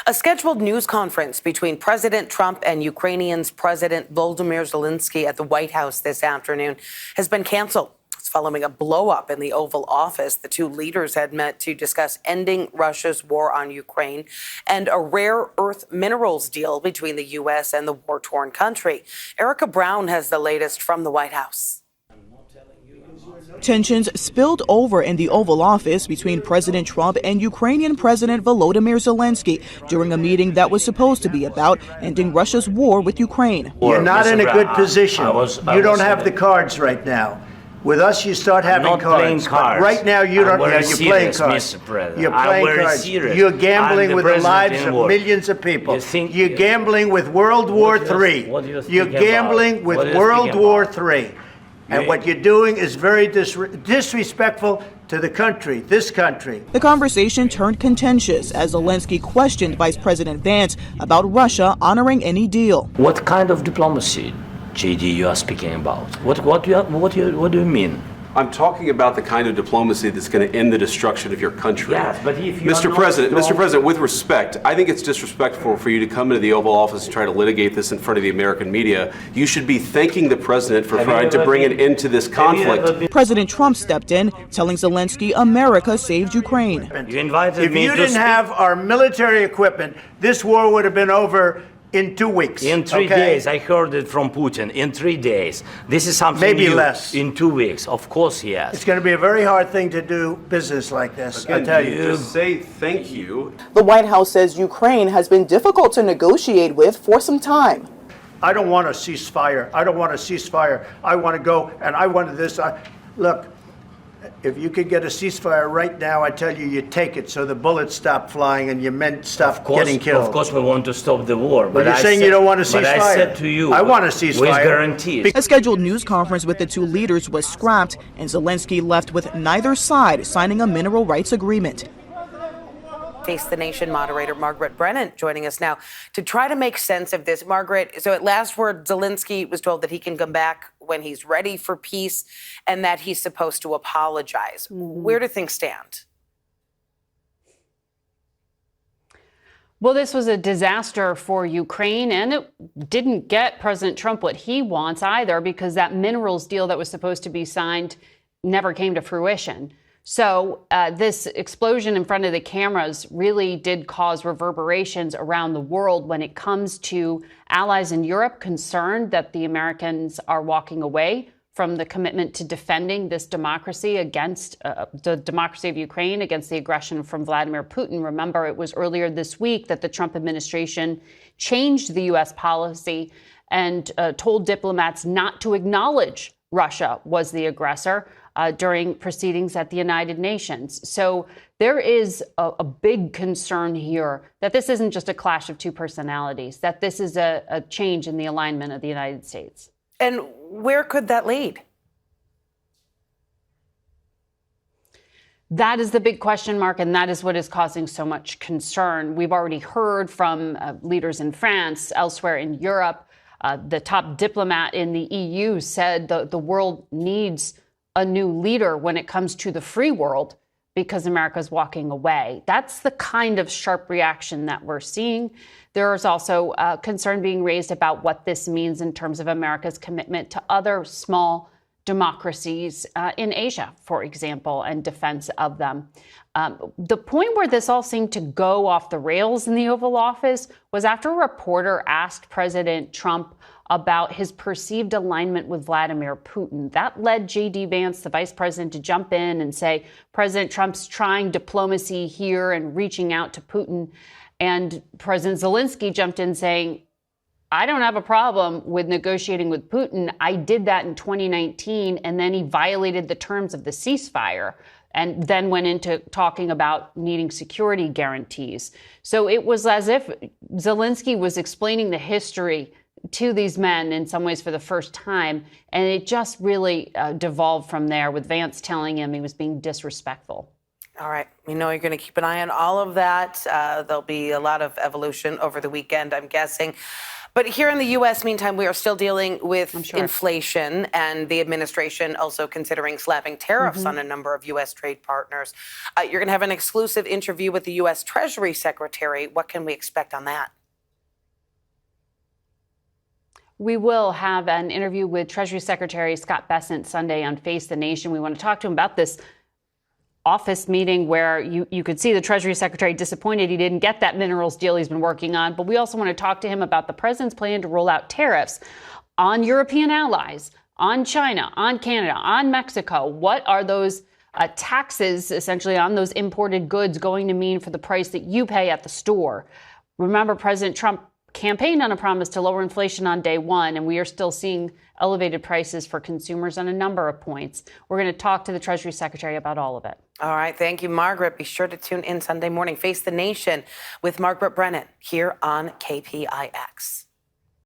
A scheduled news conference between President Trump and Ukrainian's President Volodymyr Zelenskyy at the White House this afternoon has been canceled. It's following a blow-up in the Oval Office. The two leaders had met to discuss ending Russia's war on Ukraine and a rare earth minerals deal between the U.S. and the war-torn country. Erica Brown has the latest from the White House. Tensions spilled over in the Oval Office between President Trump and Ukrainian President Volodymyr Zelenskyy during a meeting that was supposed to be about ending Russia's war with Ukraine. You're not in a good position. You don't have the cards right now. With us, you start having cards. But right now, you don't. Yeah, you're playing cards. You're playing cards. You're gambling with the lives of millions of people. You're gambling with World War III. You're gambling with World War III. And what you're doing is very disrespectful to the country, this country. The conversation turned contentious as Zelenskyy questioned Vice President Vance about Russia honoring any deal. What kind of diplomacy, JD, you are speaking about? What do you mean? I'm talking about the kind of diplomacy that's going to end the destruction of your country. Yes, but if you Mr. President, with respect, I think it's disrespectful for you to come into the Oval Office and try to litigate this in front of the American media. You should be thanking the president for trying to bring an end to this conflict. President Trump stepped in, telling Zelenskyy America saved Ukraine. You invited me if you didn't have our military equipment, this war would have been over in 2 weeks. In 3 days, I heard it from Putin. In 3 days. This is something maybe new. Less. In 2 weeks, of course, yes. It's going to be a very hard thing to do business like this. Again, I tell you. Just say thank you. The White House says Ukraine has been difficult to negotiate with for some time. I don't want a ceasefire. I don't want a ceasefire. I want to go and I want this. Look, if you could get a ceasefire right now, I tell you, you take it so the bullets stop flying and your men stop getting killed. Of course, we want to stop the war. But you're saying you don't want a ceasefire. But I said to you, I want a ceasefire. With guarantees. A scheduled news conference with the two leaders was scrapped, and Zelenskyy left with neither side signing a mineral rights agreement. Face the Nation moderator Margaret Brennan joining us now to try to make sense of this. Margaret, so at last word, Zelenskyy was told that he can come back when he's ready for peace and that he's supposed to apologize. Where do things stand? Well, this was a disaster for Ukraine, and it didn't get President Trump what he wants either, because that minerals deal that was supposed to be signed never came to fruition. So this explosion in front of the cameras really did cause reverberations around the world when it comes to allies in Europe concerned that the Americans are walking away from the commitment to defending this democracy against the democracy of Ukraine against the aggression from Vladimir Putin. Remember, it was earlier this week that the Trump administration changed the U.S. policy and told diplomats not to acknowledge Russia was the aggressor during proceedings at the United Nations. So there is a big concern here that this isn't just a clash of two personalities, that this is a change in the alignment of the United States. And where could that lead? That is the big question mark, and that is what is causing so much concern. We've already heard from leaders in France, elsewhere in Europe. The top diplomat in the EU said the world needs a new leader when it comes to the free world because America's walking away. That's the kind of sharp reaction that we're seeing. There is also concern being raised about what this means in terms of America's commitment to other small democracies in Asia, for example, and defense of them. The point where this all seemed to go off the rails in the Oval Office was after a reporter asked President Trump about his perceived alignment with Vladimir Putin. That led J.D. Vance, the vice president, to jump in and say President Trump's trying diplomacy here and reaching out to Putin. And President Zelenskyy jumped in saying, I don't have a problem with negotiating with Putin. I did that in 2019, and then he violated the terms of the ceasefire and then went into talking about needing security guarantees. So it was as if Zelenskyy was explaining the history to these men in some ways for the first time, and it just really devolved from there with Vance telling him he was being disrespectful. All right. We know you're going to keep an eye on all of that. There'll be a lot of evolution over the weekend, I'm guessing. But here in the U.S., meantime, we are still dealing with inflation, and the administration also considering slapping tariffs on a number of U.S. trade partners. You're going to have an exclusive interview with the U.S. Treasury Secretary. What can we expect on that? We will have an interview with Treasury Secretary Scott Bessent Sunday on Face the Nation. We want to talk to him about this office meeting where you could see the Treasury Secretary disappointed he didn't get that minerals deal he's been working on. But we also want to talk to him about the president's plan to roll out tariffs on European allies, on China, on Canada, on Mexico. What are those taxes essentially on those imported goods going to mean for the price that you pay at the store? Remember, President Trump campaigned on a promise to lower inflation on day one, and we are still seeing elevated prices for consumers on a number of points. We're going to talk to the Treasury Secretary about all of it. All right. Thank you, Margaret. Be sure to tune in Sunday morning. Face the Nation with Margaret Brennan here on KPIX.